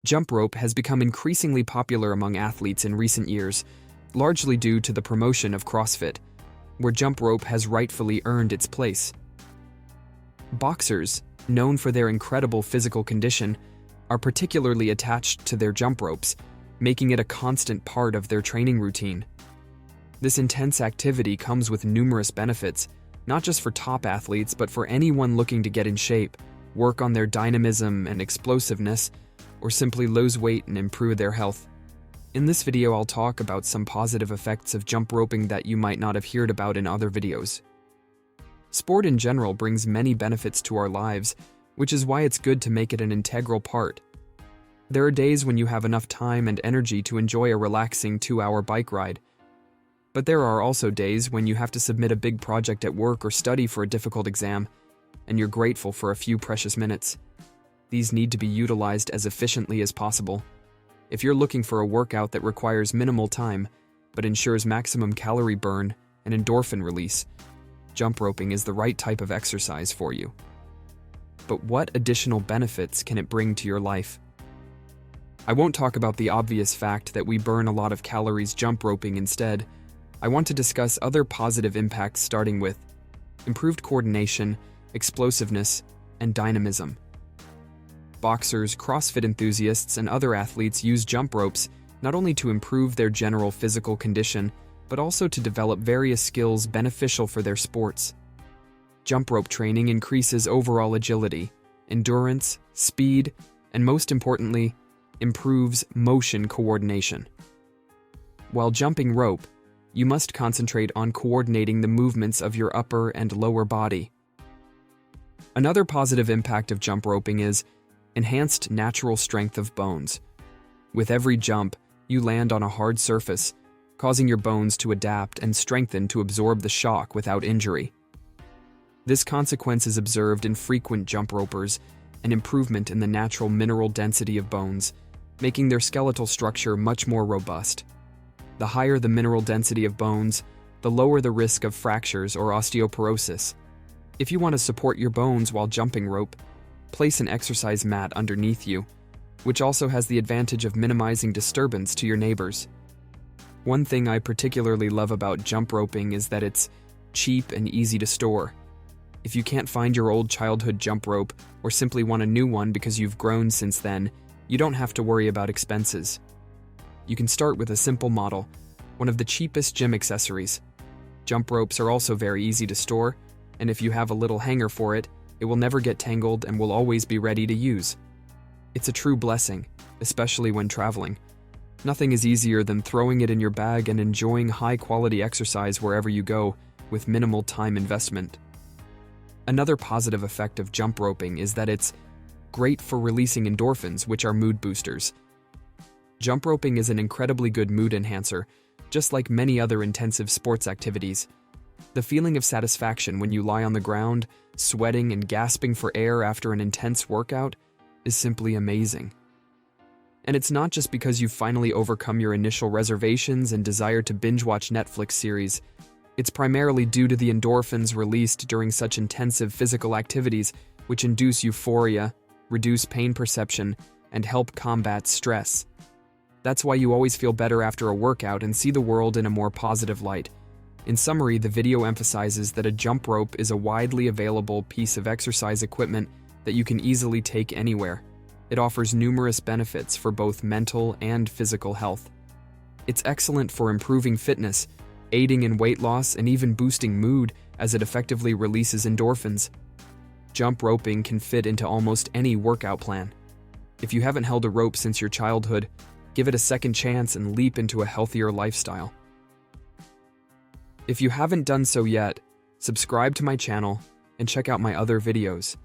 Jump rope has become increasingly popular among athletes in recent years, largely due to the promotion of CrossFit, where jump rope has rightfully earned its place. Boxers, known for their incredible physical condition, are particularly attached to their jump ropes, making it a constant part of their training routine. This intense activity comes with numerous benefits, not just for top athletes but for anyone looking to get in shape, work on their dynamism and explosiveness, or simply lose weight and improve their health. In this video, I'll talk about some positive effects of jump roping that you might not have heard about in other videos. Sport in general brings many benefits to our lives, which is why it's good to make it an integral part. There are days when you have enough time and energy to enjoy a relaxing 2-hour bike ride. But there are also days when you have to submit a big project at work or study for a difficult exam, and you're grateful for a few precious minutes. These need to be utilized as efficiently as possible. If you're looking for a workout that requires minimal time, but ensures maximum calorie burn and endorphin release, jump roping is the right type of exercise for you. But what additional benefits can it bring to your life? I won't talk about the obvious fact that we burn a lot of calories jump roping instead. I want to discuss other positive impacts, starting with improved coordination, explosiveness, and dynamism. Boxers, CrossFit enthusiasts, and other athletes use jump ropes not only to improve their general physical condition, but also to develop various skills beneficial for their sports. Jump rope training increases overall agility, endurance, speed, and most importantly, improves motion coordination. While jumping rope, you must concentrate on coordinating the movements of your upper and lower body. Another positive impact of jump roping is enhanced natural strength of bones. With every jump, you land on a hard surface, causing your bones to adapt and strengthen to absorb the shock without injury. This consequence is observed in frequent jump ropers, an improvement in the natural mineral density of bones, making their skeletal structure much more robust. The higher the mineral density of bones, the lower the risk of fractures or osteoporosis. If you want to support your bones while jumping rope, place an exercise mat underneath you, which also has the advantage of minimizing disturbance to your neighbors. One thing I particularly love about jump roping is that it's cheap and easy to store. If you can't find your old childhood jump rope or simply want a new one because you've grown since then, you don't have to worry about expenses. You can start with a simple model, one of the cheapest gym accessories. Jump ropes are also very easy to store, and if you have a little hanger for it, it will never get tangled and will always be ready to use. It's a true blessing, especially when traveling. Nothing is easier than throwing it in your bag and enjoying high-quality exercise wherever you go, with minimal time investment. Another positive effect of jump roping is that it's great for releasing endorphins, which are mood boosters. Jump roping is an incredibly good mood enhancer, just like many other intensive sports activities. The feeling of satisfaction when you lie on the ground, sweating and gasping for air after an intense workout, is simply amazing. And it's not just because you've finally overcome your initial reservations and desire to binge-watch Netflix series. It's primarily due to the endorphins released during such intensive physical activities, which induce euphoria, reduce pain perception, and help combat stress. That's why you always feel better after a workout and see the world in a more positive light. In summary, the video emphasizes that a jump rope is a widely available piece of exercise equipment that you can easily take anywhere. It offers numerous benefits for both mental and physical health. It's excellent for improving fitness, aiding in weight loss, and even boosting mood as it effectively releases endorphins. Jump roping can fit into almost any workout plan. If you haven't held a rope since your childhood, give it a second chance and leap into a healthier lifestyle. If you haven't done so yet, subscribe to my channel and check out my other videos.